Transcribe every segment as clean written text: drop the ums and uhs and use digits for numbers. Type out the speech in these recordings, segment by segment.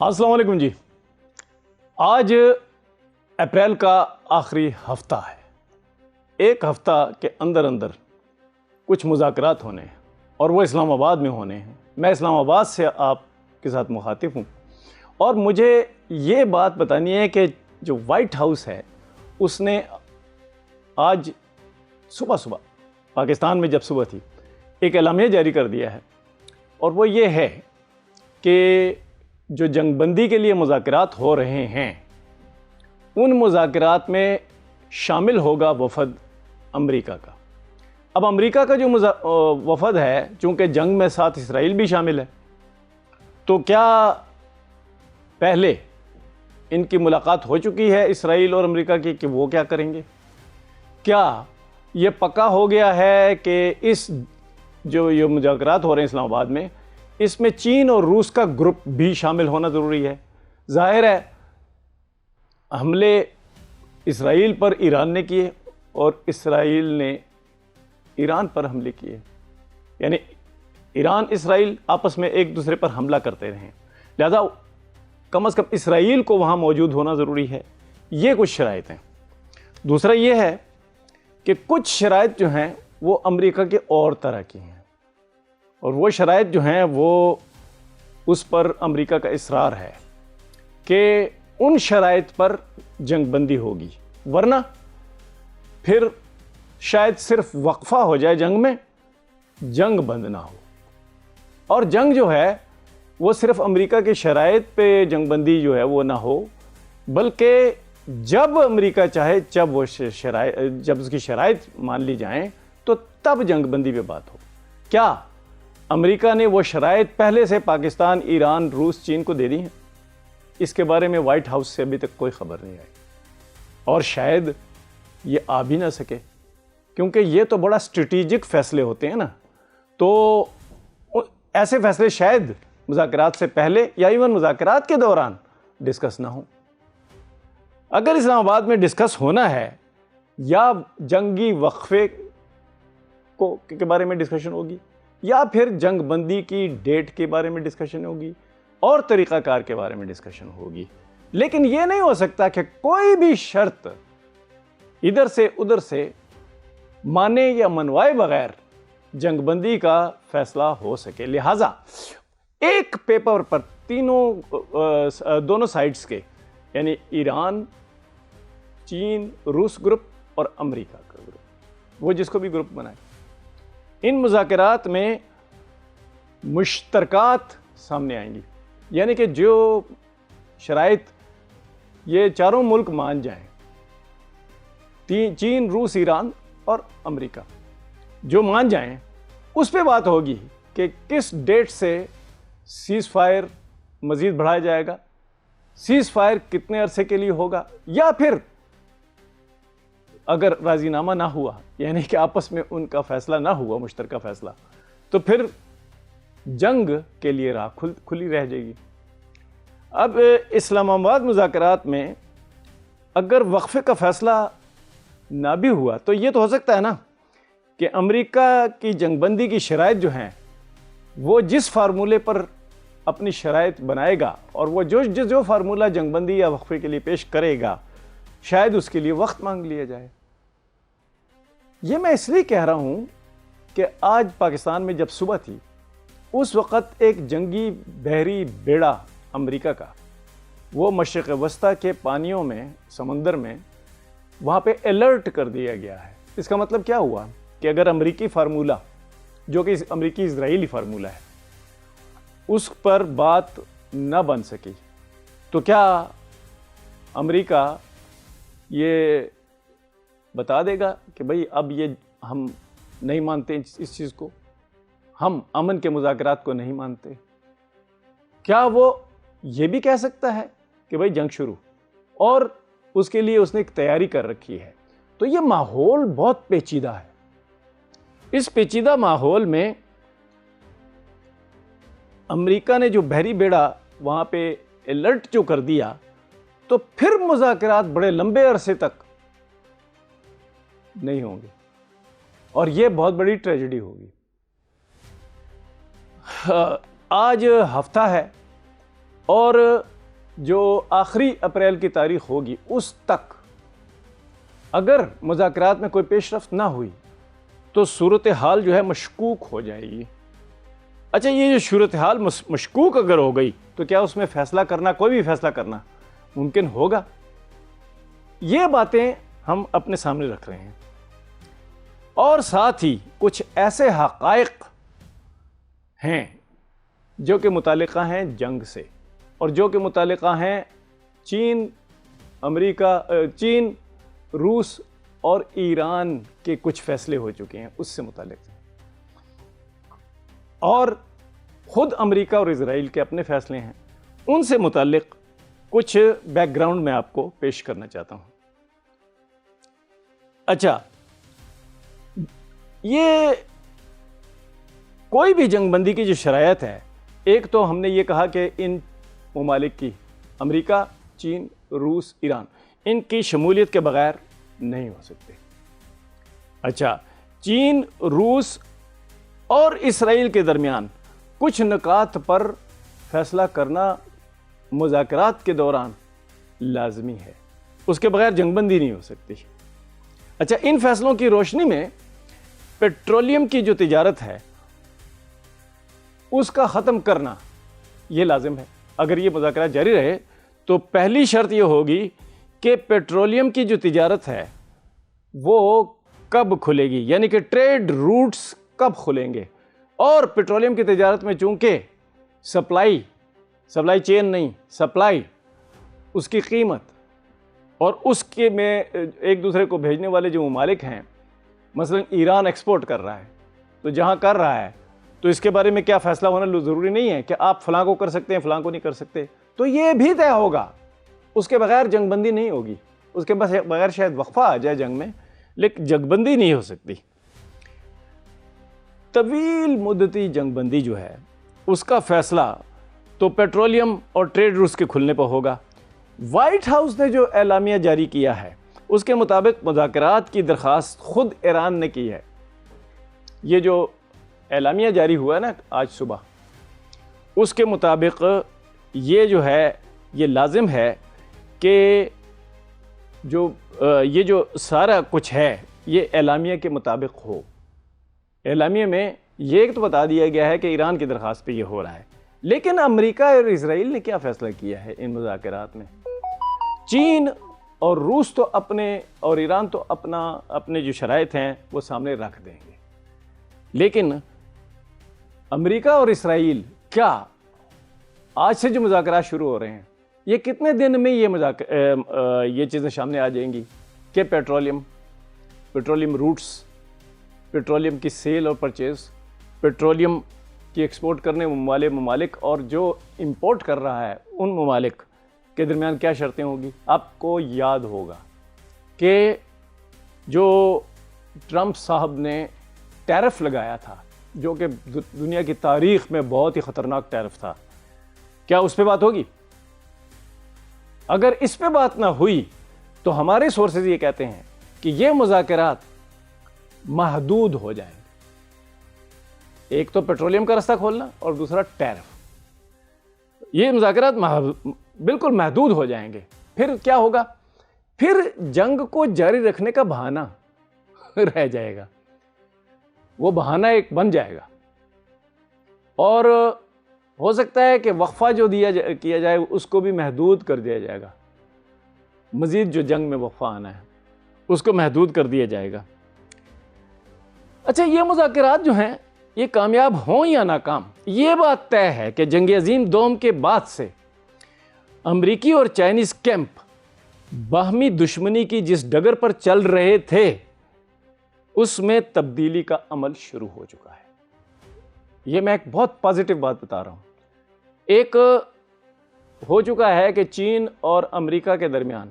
السلام علیکم جی. آج اپریل کا آخری ہفتہ ہے. ایک ہفتہ کے اندر کچھ مذاکرات ہونے ہیں اور وہ اسلام آباد میں ہونے ہیں. میں اسلام آباد سے آپ کے ساتھ مخاطب ہوں اور مجھے یہ بات بتانی ہے کہ جو وائٹ ہاؤس ہے اس نے آج صبح پاکستان میں جب صبح تھی ایک اعلامیہ جاری کر دیا ہے اور وہ یہ ہے کہ جو جنگ بندی کے لیے مذاکرات ہو رہے ہیں ان مذاکرات میں شامل ہوگا وفد امریکہ کا. اب امریکہ کا جو وفد ہے چونکہ جنگ میں ساتھ اسرائیل بھی شامل ہے تو کیا پہلے ان کی ملاقات ہو چکی ہے اسرائیل اور امریکہ کی کہ وہ کیا کریں گے؟ کیا یہ پکا ہو گیا ہے کہ اس جو یہ مذاکرات ہو رہے ہیں اسلام آباد میں اس میں چین اور روس کا گروپ بھی شامل ہونا ضروری ہے؟ ظاہر ہے حملے اسرائیل پر ایران نے کیے اور اسرائیل نے ایران پر حملے کیے، یعنی ایران اسرائیل آپس میں ایک دوسرے پر حملہ کرتے رہے، لہذا کم از کم اسرائیل کو وہاں موجود ہونا ضروری ہے. یہ کچھ شرائط ہیں. دوسرا یہ ہے کہ کچھ شرائط جو ہیں وہ امریکہ کے اور طرح کی ہیں اور وہ شرائط جو ہیں وہ اس پر امریکہ کا اصرار ہے کہ ان شرائط پر جنگ بندی ہوگی، ورنہ پھر شاید صرف وقفہ ہو جائے جنگ میں، جنگ بند نہ ہو. اور جنگ جو ہے وہ صرف امریکہ کے شرائط پہ جنگ بندی جو ہے وہ نہ ہو، بلکہ جب امریکہ چاہے جب اس کی شرائط مان لی جائیں تو تب جنگ بندی پہ بات ہو. کیا امریکہ نے وہ شرائط پہلے سے پاکستان، ایران، روس، چین کو دے دی ہیں؟ اس کے بارے میں وائٹ ہاؤس سے ابھی تک کوئی خبر نہیں آئی اور شاید یہ آ بھی نہ سکے، کیونکہ یہ تو بڑا اسٹریٹجک فیصلے ہوتے ہیں نا، تو ایسے فیصلے شاید مذاکرات سے پہلے یا ایون مذاکرات کے دوران ڈسکس نہ ہوں. اگر اسلام آباد میں ڈسکس ہونا ہے یا جنگی وقفے کے بارے میں ڈسکشن ہوگی یا پھر جنگ بندی کی ڈیٹ کے بارے میں ڈسکشن ہوگی اور طریقہ کار کے بارے میں ڈسکشن ہوگی. لیکن یہ نہیں ہو سکتا کہ کوئی بھی شرط ادھر سے ادھر سے مانے یا منوائے بغیر جنگ بندی کا فیصلہ ہو سکے. لہٰذا ایک پیپر پر دونوں سائڈز کے یعنی ایران، چین، روس گروپ اور امریکہ کا گروپ، وہ جس کو بھی گروپ بنائے، ان مذاکرات میں مشترکات سامنے آئیں گی. یعنی کہ جو شرائط یہ چاروں ملک مان جائیں، چین، روس، ایران اور امریکہ جو مان جائیں، اس پہ بات ہوگی کہ کس ڈیٹ سے سیز فائر مزید بڑھایا جائے گا، سیز فائر کتنے عرصے کے لیے ہوگا، یا پھر اگر راضی نامہ نہ ہوا یعنی کہ آپس میں ان کا فیصلہ نہ ہوا، مشترکہ فیصلہ، تو پھر جنگ کے لیے راہ کھلی رہ جائے گی. اب اسلام آباد مذاکرات میں اگر وقفے کا فیصلہ نہ بھی ہوا تو یہ تو ہو سکتا ہے نا کہ امریکہ کی جنگ بندی کی شرائط جو ہیں وہ جس فارمولے پر اپنی شرائط بنائے گا اور وہ جو فارمولہ جنگ بندی یا وقفے کے لیے پیش کرے گا شاید اس کے لیے وقت مانگ لیا جائے. یہ میں اس لیے کہہ رہا ہوں کہ آج پاکستان میں جب صبح تھی اس وقت ایک جنگی بحری بیڑا امریکہ کا وہ مشرق وسطیٰ کے پانیوں میں، سمندر میں، وہاں پہ الرٹ کر دیا گیا ہے. اس کا مطلب کیا ہوا کہ اگر امریکی فارمولہ جو کہ امریکی اسرائیلی فارمولہ ہے اس پر بات نہ بن سکی تو کیا امریکہ یہ بتا دے گا کہ بھئی اب یہ ہم نہیں مانتے اس چیز کو، ہم امن کے مذاکرات کو نہیں مانتے؟ کیا وہ یہ بھی کہہ سکتا ہے کہ بھئی جنگ شروع، اور اس کے لیے اس نے ایک تیاری کر رکھی ہے؟ تو یہ ماحول بہت پیچیدہ ہے. اس پیچیدہ ماحول میں امریکہ نے جو بحری بیڑا وہاں پہ الرٹ جو کر دیا تو پھر مذاکرات بڑے لمبے عرصے تک نہیں ہوں گے اور یہ بہت بڑی ٹریجڈی ہوگی. آج ہفتہ ہے اور جو آخری اپریل کی تاریخ ہوگی اس تک اگر مذاکرات میں کوئی پیش رفت نہ ہوئی تو صورتحال جو ہے مشکوک ہو جائے گی۔ اچھا، یہ جو صورتحال مشکوک اگر ہو گئی تو کیا اس میں فیصلہ کرنا، کوئی بھی فیصلہ کرنا ممکن ہوگا؟ یہ باتیں ہم اپنے سامنے رکھ رہے ہیں، اور ساتھ ہی کچھ ایسے حقائق ہیں جو کہ متعلقہ ہیں جنگ سے، اور جو کہ متعلقہ ہیں چین، روس اور ایران کے کچھ فیصلے ہو چکے ہیں اس سے متعلق، اور خود امریکہ اور اسرائیل کے اپنے فیصلے ہیں، ان سے متعلق کچھ بیک گراؤنڈ میں آپ کو پیش کرنا چاہتا ہوں۔ اچھا، یہ کوئی بھی جنگ بندی کی جو شرائط ہے، ایک تو ہم نے یہ کہا کہ ان ممالک کی، امریکہ، چین، روس، ایران، ان کی شمولیت کے بغیر نہیں ہو سکتے۔ اچھا، چین، روس اور اسرائیل کے درمیان کچھ نکات پر فیصلہ کرنا مذاکرات کے دوران لازمی ہے، اس کے بغیر جنگ بندی نہیں ہو سکتی۔ اچھا، ان فیصلوں کی روشنی میں پیٹرولیم کی جو تجارت ہے اس کا ختم کرنا یہ لازم ہے۔ اگر یہ مذاکرات جاری رہے تو پہلی شرط یہ ہوگی کہ پیٹرولیم کی جو تجارت ہے وہ کب کھلے گی، یعنی کہ ٹریڈ روٹس کب کھلیں گے۔ اور پیٹرولیم کی تجارت میں چونکہ سپلائی چین نہیں، سپلائی، اس کی قیمت اور اس کے میں ایک دوسرے کو بھیجنے والے جو ممالک ہیں، مثلا ایران ایکسپورٹ کر رہا ہے، تو جہاں کر رہا ہے تو اس کے بارے میں کیا فیصلہ ہونا ضروری نہیں ہے کہ آپ فلاں کو کر سکتے ہیں، فلاں کو نہیں کر سکتے، تو یہ بھی طے ہوگا۔ اس کے بغیر جنگ بندی نہیں ہوگی، اس کے بغیر شاید وقفہ آ جائے جنگ میں، لیکن جنگ بندی نہیں ہو سکتی۔ طویل مدتی جنگ بندی جو ہے اس کا فیصلہ تو پیٹرولیم اور ٹریڈ روٹس کے کھلنے پر ہوگا۔ وائٹ ہاؤس نے جو اعلامیہ جاری کیا ہے اس کے مطابق مذاکرات کی درخواست خود ایران نے کی ہے۔ یہ جو اعلامیہ جاری ہوا ہے نا آج صبح، اس کے مطابق یہ جو ہے یہ لازم ہے کہ یہ جو سارا کچھ ہے یہ اعلامیہ کے مطابق ہو۔ اعلامیہ میں یہ تو بتا دیا گیا ہے کہ ایران کی درخواست پہ یہ ہو رہا ہے، لیکن امریکہ اور اسرائیل نے کیا فیصلہ کیا ہے ان مذاکرات میں؟ چین اور روس تو اور ایران تو اپنے جو شرائط ہیں وہ سامنے رکھ دیں گے، لیکن امریکہ اور اسرائیل کیا آج سے جو مذاکرات شروع ہو رہے ہیں یہ کتنے دن میں یہ چیزیں سامنے آ جائیں گی کہ پیٹرولیم روٹس، پیٹرولیم کی سیل اور پرچیز، پیٹرولیم کی ایکسپورٹ کرنے والے ممالک اور جو امپورٹ کر رہا ہے ان ممالک کے درمیان کیا شرطیں ہوگی؟ آپ کو یاد ہوگا کہ جو ٹرمپ صاحب نے ٹیرف لگایا تھا، جو کہ دنیا کی تاریخ میں بہت ہی خطرناک ٹیرف تھا، کیا اس پہ بات ہوگی؟ اگر اس پہ بات نہ ہوئی تو ہمارے سورسز یہ کہتے ہیں کہ یہ مذاکرات محدود ہو جائیں گے۔ ایک تو پیٹرولیم کا رستہ کھولنا اور دوسرا ٹیرف، یہ مذاکرات بالکل محدود ہو جائیں گے۔ پھر کیا ہوگا؟ پھر جنگ کو جاری رکھنے کا بہانہ رہ جائے گا، وہ بہانہ ایک بن جائے گا، اور ہو سکتا ہے کہ وقفہ جو کیا جائے اس کو بھی محدود کر دیا جائے گا۔ مزید جو جنگ میں وقفہ آنا ہے اس کو محدود کر دیا جائے گا۔ اچھا، یہ مذاکرات جو ہیں یہ کامیاب ہوں یا ناکام، یہ بات طے ہے کہ جنگ عظیم دوم کے بعد سے امریکی اور چائنیز کیمپ باہمی دشمنی کی جس ڈگر پر چل رہے تھے اس میں تبدیلی کا عمل شروع ہو چکا ہے۔ یہ میں ایک بہت پازیٹیو بات بتا رہا ہوں۔ ایک ہو چکا ہے کہ چین اور امریکہ کے درمیان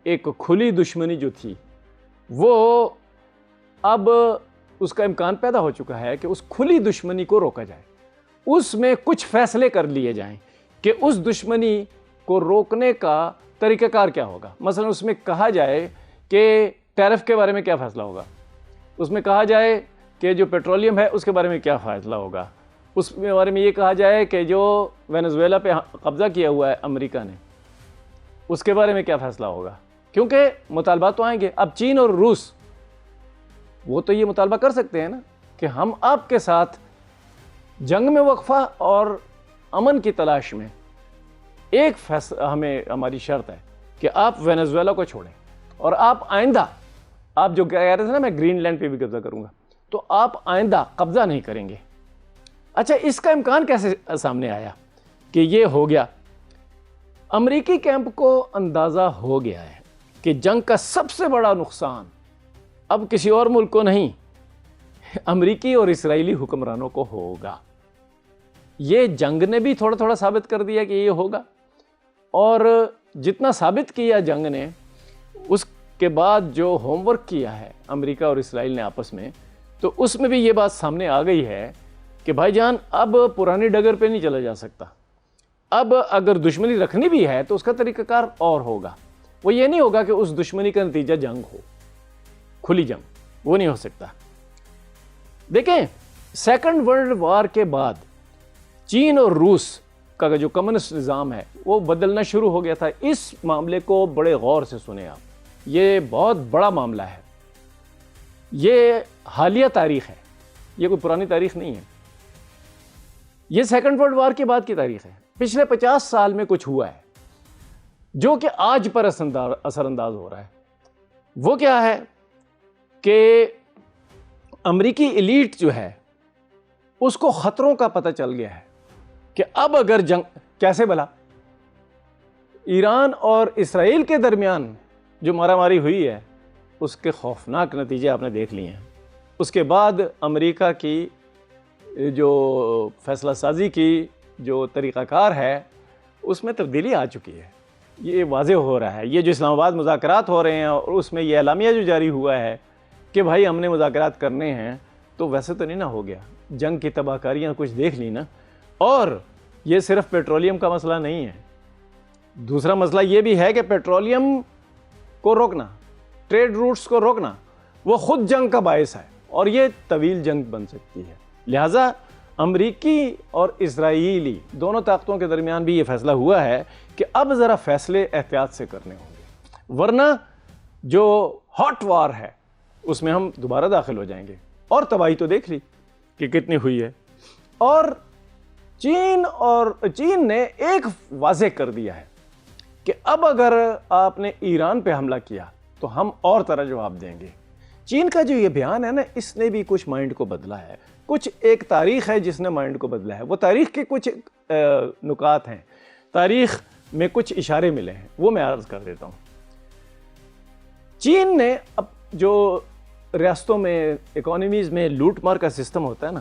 ایک کھلی دشمنی جو تھی وہ اب اس کا امکان پیدا ہو چکا ہے کہ اس کھلی دشمنی کو روکا جائے، اس میں کچھ فیصلے کر لیے جائیں کہ اس دشمنی کو روکنے کا طریقہ کار کیا ہوگا۔ مثلا اس میں کہا جائے کہ ٹیرف کے بارے میں کیا فیصلہ ہوگا، اس میں کہا جائے کہ جو پیٹرولیم ہے اس کے بارے میں کیا فیصلہ ہوگا، اس کے بارے میں یہ کہا جائے کہ جو وینزویلا پہ قبضہ کیا ہوا ہے امریکہ نے، اس کے بارے میں کیا فیصلہ ہوگا؟ کیونکہ مطالبات تو آئیں گے۔ اب چین اور روس وہ تو یہ مطالبہ کر سکتے ہیں نا کہ ہم آپ کے ساتھ جنگ میں وقفہ اور امن کی تلاش میں ایک فیصلہ، ہماری شرط ہے کہ آپ وینزویلا کو چھوڑیں، اور آپ آئندہ، آپ جو کہہ رہے تھے نا میں گرین لینڈ پہ بھی قبضہ کروں گا، تو آپ آئندہ قبضہ نہیں کریں گے۔ اچھا، اس کا امکان کیسے سامنے آیا کہ یہ ہو گیا؟ امریکی کیمپ کو اندازہ ہو گیا ہے کہ جنگ کا سب سے بڑا نقصان اب کسی اور ملک کو نہیں، امریکی اور اسرائیلی حکمرانوں کو ہوگا۔ یہ جنگ نے بھی تھوڑا تھوڑا ثابت کر دیا کہ یہ ہوگا، اور جتنا ثابت کیا جنگ نے، اس کے بعد جو ہوم ورک کیا ہے امریکہ اور اسرائیل نے آپس میں، تو اس میں بھی یہ بات سامنے آ گئی ہے کہ بھائی جان اب پرانی ڈگر پہ نہیں چلا جا سکتا۔ اب اگر دشمنی رکھنی بھی ہے تو اس کا طریقہ کار اور ہوگا، وہ یہ نہیں ہوگا کہ اس دشمنی کا نتیجہ جنگ ہو، کھلی جنگ، وہ نہیں ہو سکتا۔ دیکھیں، سیکنڈ ورلڈ وار کے بعد چین اور روس کا جو کمیونسٹ نظام ہے وہ بدلنا شروع ہو گیا تھا۔ اس معاملے کو بڑے غور سے سنیں آپ، یہ بہت بڑا معاملہ ہے، یہ حالیہ تاریخ ہے، یہ کوئی پرانی تاریخ نہیں ہے، یہ سیکنڈ ورلڈ وار کے بعد کی تاریخ ہے۔ پچھلے 50 سال میں کچھ ہوا ہے جو کہ آج پر اثر انداز ہو رہا ہے۔ وہ کیا ہے کہ امریکی ایلیٹ جو ہے اس کو خطروں کا پتہ چل گیا ہے کہ اب اگر جنگ، کیسے بلا؟ ایران اور اسرائیل کے درمیان جو مارا ماری ہوئی ہے اس کے خوفناک نتیجے آپ نے دیکھ لیے ہیں۔ اس کے بعد امریکہ کی جو فیصلہ سازی کی جو طریقہ کار ہے اس میں تبدیلی آ چکی ہے، یہ واضح ہو رہا ہے۔ یہ جو اسلام آباد مذاکرات ہو رہے ہیں اور اس میں یہ اعلامیہ جو جاری ہوا ہے کہ بھائی ہم نے مذاکرات کرنے ہیں، تو ویسے تو نہیں نہ ہو گیا، جنگ کی تباہ کاریاں کچھ دیکھ لی نا۔ اور یہ صرف پیٹرولیم کا مسئلہ نہیں ہے، دوسرا مسئلہ یہ بھی ہے کہ پیٹرولیم کو روکنا، ٹریڈ روٹس کو روکنا، وہ خود جنگ کا باعث ہے، اور یہ طویل جنگ بن سکتی ہے۔ لہٰذا امریکی اور اسرائیلی دونوں طاقتوں کے درمیان بھی یہ فیصلہ ہوا ہے کہ اب ذرا فیصلے احتیاط سے کرنے ہوں گے، ورنہ جو ہاٹ وار ہے اس میں ہم دوبارہ داخل ہو جائیں گے۔ اور تباہی تو دیکھ لی کہ کتنی ہوئی ہے۔ اور چین نے ایک واضح کر دیا ہے کہ اب اگر آپ نے ایران پہ حملہ کیا تو ہم اور طرح جواب دیں گے۔ چین کا جو یہ بیان ہے نا، اس نے بھی کچھ مائنڈ کو بدلا ہے، کچھ ایک تاریخ ہے جس نے مائنڈ کو بدلا ہے۔ وہ تاریخ کے کچھ نکات ہیں، تاریخ میں کچھ اشارے ملے ہیں، وہ میں عرض کر دیتا ہوں۔ چین نے اب جو ریاستوں میں اکانومیز میں لوٹ مار کا سسٹم ہوتا ہے نا،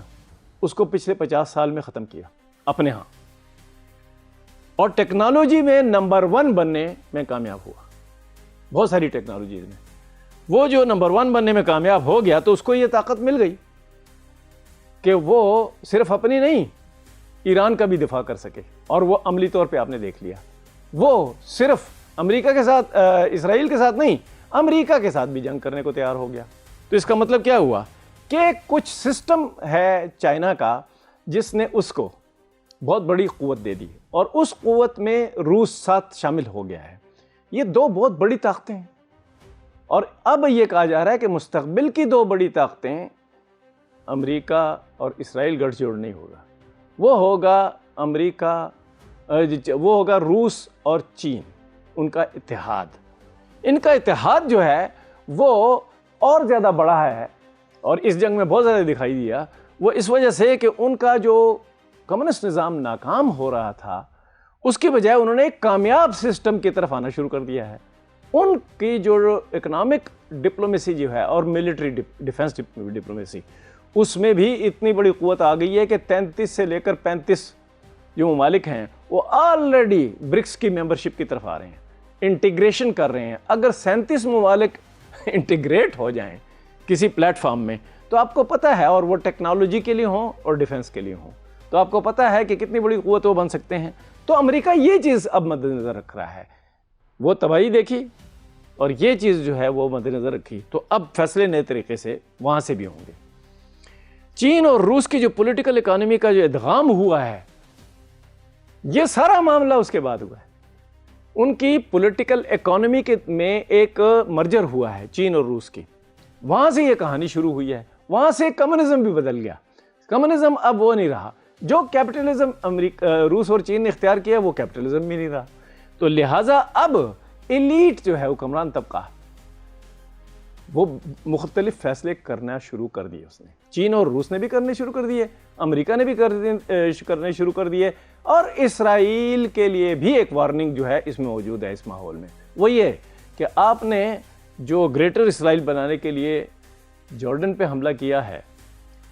اس کو پچھلے 50 سال میں ختم کیا اپنے ہاں، اور ٹیکنالوجی میں نمبر 1 بننے میں کامیاب ہوا، بہت ساری ٹیکنالوجیز میں۔ وہ جو نمبر 1 بننے میں کامیاب ہو گیا تو اس کو یہ طاقت مل گئی کہ وہ صرف اپنی نہیں، ایران کا بھی دفاع کر سکے، اور وہ عملی طور پہ آپ نے دیکھ لیا۔ وہ صرف امریکہ کے ساتھ، اسرائیل کے ساتھ نہیں، امریکہ کے ساتھ بھی جنگ کرنے کو تیار ہو گیا۔ تو اس کا مطلب کیا ہوا کہ کچھ سسٹم ہے چائنا کا جس نے اس کو بہت بڑی قوت دے دی، اور اس قوت میں روس ساتھ شامل ہو گیا ہے۔ یہ دو بہت بڑی طاقتیں ہیں، اور اب یہ کہا جا رہا ہے کہ مستقبل کی 2 بڑی طاقتیں امریکہ اور اسرائیل گٹھ جوڑ نہیں ہوگا، وہ ہوگا امریکہ، وہ ہوگا روس اور چین، ان کا اتحاد۔ ان کا اتحاد جو ہے وہ اور زیادہ بڑا ہے، اور اس جنگ میں بہت زیادہ دکھائی دیا، وہ اس وجہ سے کہ ان کا جو کمیونسٹ نظام ناکام ہو رہا تھا، اس کی بجائے انہوں نے ایک کامیاب سسٹم کی طرف آنا شروع کر دیا ہے۔ ان کی جو اکنامک ڈپلومیسی جو ہے اور ملٹری ڈیفنس ڈپلومیسی، اس میں بھی اتنی بڑی قوت آ گئی ہے کہ 33 سے لے کر 35 جو ممالک ہیں وہ آلریڈی برکس کی ممبرشپ کی طرف آ رہے ہیں، انٹیگریشن کر رہے ہیں۔ اگر 37 ممالک انٹیگریٹ ہو جائیں کسی پلیٹ فارم میں، تو آپ کو پتہ ہے، اور وہ ٹیکنالوجی کے لیے ہوں اور ڈیفنس کے لیے ہوں، تو آپ کو پتہ ہے کہ کتنی بڑی قوت وہ بن سکتے ہیں۔ تو امریکہ یہ چیز اب مد نظر رکھ رہا ہے، وہ تباہی دیکھی اور یہ چیز جو ہے وہ مد نظر رکھی، تو اب فیصلے نئے طریقے سے وہاں سے بھی ہوں گے۔ چین اور روس کی جو پولیٹیکل اکانومی کا جو ادغام ہوا ہے، یہ سارا معاملہ اس کے بعد ہوا ہے۔ ان کی پولیٹیکل اکانومی میں ایک مرجر ہوا ہے چین اور روس کی، وہاں سے یہ کہانی شروع ہوئی ہے، وہاں سے کمیونزم بھی بدل گیا۔ کمیونزم اب وہ نہیں رہا جو کیپٹلزم روس اور چین نے اختیار کیا، وہ کیپٹلزم بھی نہیں رہا۔ تو لہٰذا اب ایلیٹ جو ہے حکمران طبقہ، وہ مختلف فیصلے کرنا شروع کر دیے اس نے۔ چین اور روس نے بھی کرنے شروع کر دیے، امریکہ نے بھی کرنے شروع کر دیے، اور اسرائیل کے لیے بھی ایک وارننگ جو ہے اس میں موجود ہے اس ماحول میں۔ وہ یہ کہ آپ نے جو گریٹر اسرائیل بنانے کے لیے جارڈن پہ حملہ کیا ہے،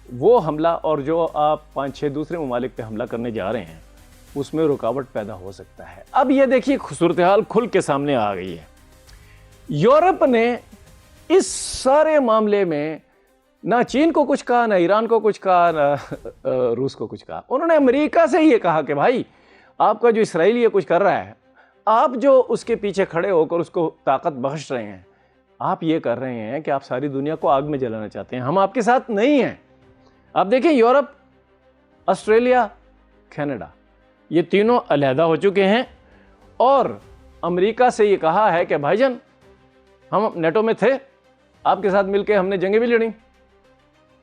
وہ حملہ اور جو آپ 5-6 دوسرے ممالک پہ حملہ کرنے جا رہے ہیں، اس میں رکاوٹ پیدا ہو سکتا ہے۔ اب یہ دیکھیے صورتحال کھل کے سامنے آ گئی ہے۔ یورپ نے اس سارے معاملے میں نہ چین کو کچھ کہا، نہ ایران کو کچھ کہا، نہ روس کو کچھ کہا۔ انہوں نے امریکہ سے یہ کہا کہ بھائی آپ کا جو اسرائیل یہ کچھ کر رہا ہے، آپ جو اس کے پیچھے کھڑے ہو کر اس کو طاقت بخش رہے ہیں، آپ یہ کر رہے ہیں کہ آپ ساری دنیا کو آگ میں جلانا چاہتے ہیں، ہم آپ کے ساتھ نہیں ہیں۔ آپ دیکھیں یورپ، آسٹریلیا، کینیڈا، یہ تینوں علیحدہ ہو چکے ہیں، اور امریکہ سے یہ کہا ہے کہ بھائی جان ہم نیٹو میں تھے، آپ کے ساتھ مل کے ہم نے جنگیں بھی لڑیں،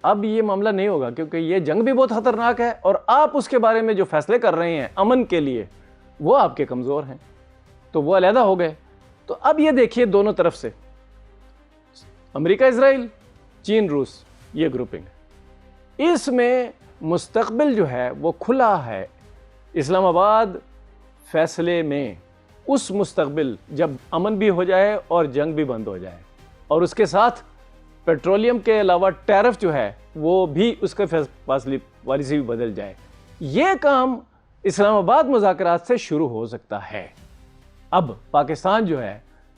اب یہ معاملہ نہیں ہوگا کیونکہ یہ جنگ بھی بہت خطرناک ہے، اور آپ اس کے بارے میں جو فیصلے کر رہے ہیں امن کے لیے وہ آپ کے کمزور ہیں۔ تو وہ علیحدہ ہو گئے۔ تو اب یہ دیکھیے دونوں طرف سے امریکہ اسرائیل، چین روس، یہ گروپنگ، اس میں مستقبل جو ہے وہ کھلا ہے۔ اسلام آباد فیصلے میں اس مستقبل جب امن بھی ہو جائے اور جنگ بھی بند ہو جائے، اور اس کے ساتھ پیٹرولیم کے علاوہ ٹیرف جو ہے وہ بھی اس کے پالیسی بھی بدل جائے، یہ کام اسلام آباد مذاکرات سے شروع ہو سکتا ہے۔ اب پاکستان جو ہے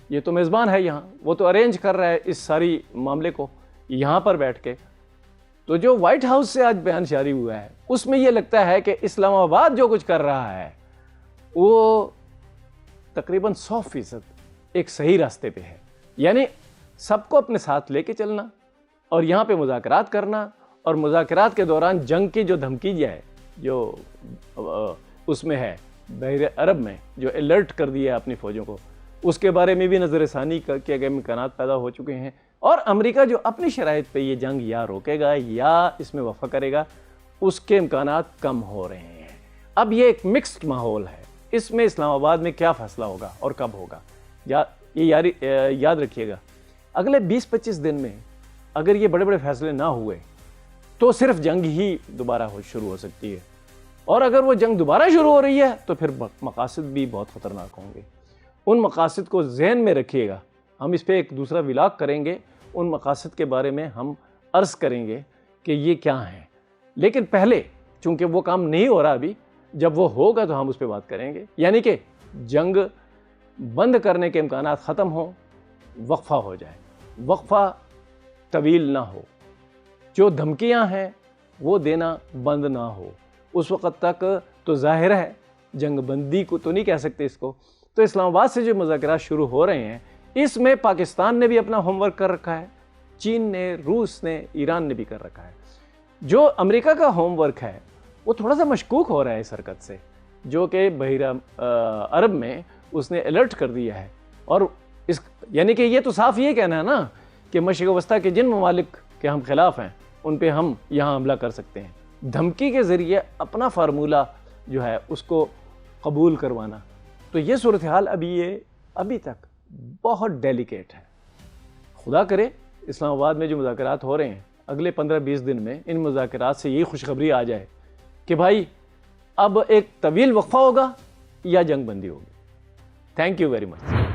یہ تو میزبان ہے یہاں، وہ تو ارینج کر رہا ہے اس ساری معاملے کو یہاں پر بیٹھ کے۔ تو جو وائٹ ہاؤس سے آج بیان جاری ہوا ہے اس میں یہ لگتا ہے کہ اسلام آباد جو کچھ کر رہا ہے وہ تقریباً 100% ایک صحیح راستے پہ ہے، یعنی سب کو اپنے ساتھ لے کے چلنا اور یہاں پہ مذاکرات کرنا، اور مذاکرات کے دوران جنگ کی جو دھمکی ہے جو اس میں ہے بحر عرب میں جو الرٹ کر دیا ہے اپنی فوجوں کو، اس کے بارے میں بھی نظر ثانی کے گئے امکانات پیدا ہو چکے ہیں، اور امریکہ جو اپنی شرائط پہ یہ جنگ یا روکے گا یا اس میں وفا کرے گا، اس کے امکانات کم ہو رہے ہیں۔ اب یہ ایک مکسڈ ماحول ہے، اس میں اسلام آباد میں کیا فیصلہ ہوگا اور کب ہوگا، یہ یاد رکھیے گا اگلے 20-25 دن میں اگر یہ بڑے بڑے فیصلے نہ ہوئے تو صرف جنگ ہی دوبارہ شروع ہو سکتی ہے، اور اگر وہ جنگ دوبارہ شروع ہو رہی ہے تو پھر مقاصد بھی بہت خطرناک ہوں گے۔ ان مقاصد کو ذہن میں رکھیے گا، ہم اس پہ ایک دوسرا ولاگ کریں گے، ان مقاصد کے بارے میں ہم عرض کریں گے کہ یہ کیا ہیں، لیکن پہلے چونکہ وہ کام نہیں ہو رہا ابھی، جب وہ ہوگا تو ہم اس پہ بات کریں گے، یعنی کہ جنگ بند کرنے کے امکانات ختم ہوں، وقفہ ہو جائے، وقفہ طویل نہ ہو، جو دھمکیاں ہیں وہ دینا بند نہ ہو، اس وقت تک تو ظاہر ہے جنگ بندی کو تو نہیں کہہ سکتے اس کو۔ تو اسلام آباد سے جو مذاکرات شروع ہو رہے ہیں اس میں پاکستان نے بھی اپنا ہوم ورک کر رکھا ہے، چین نے، روس نے، ایران نے بھی کر رکھا ہے۔ جو امریکہ کا ہوم ورک ہے وہ تھوڑا سا مشکوک ہو رہا ہے اس حرکت سے، جو کہ بحر عرب میں اس نے الرٹ کر دیا ہے، اور یعنی کہ یہ تو صاف یہ کہنا ہے نا کہ مشرق وسطیٰ کے جن ممالک کے ہم خلاف ہیں ان پہ ہم یہاں حملہ کر سکتے ہیں، دھمکی کے ذریعے اپنا فارمولہ جو ہے اس کو قبول کروانا۔ تو یہ صورتحال ابھی تک بہت ڈیلیکیٹ ہے۔ خدا کرے اسلام آباد میں جو مذاکرات ہو رہے ہیں اگلے 15-20 دن میں ان مذاکرات سے یہی خوشخبری آ جائے کہ بھائی اب ایک طویل وقفہ ہوگا یا جنگ بندی ہوگی۔ Thank you very much.